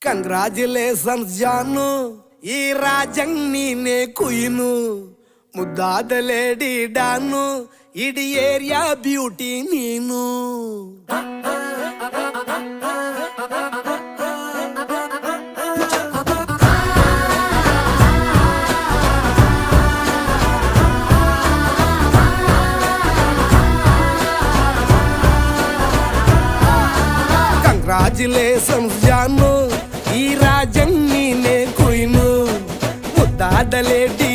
Congratulations ಜಾನು, ಈ ರಾಜಂಗ್ ನೀನೆ ಕುಯ್ನು, ಮುದ್ದಾದ ಲೇಡಿ ಡಾನು, ಇಡೀ ಏರಿಯಾ ಬ್ಯೂಟಿ ನೀನು. ಕಂಗ್ರಾಚುಲೇಷನ್ಸ್ ಜಾನು, ಈ ರಾಜಂಗ್ ನೀನೆ ಕುಯ್ನು, ಮುದ್ದಾದ ಲೇಡಿ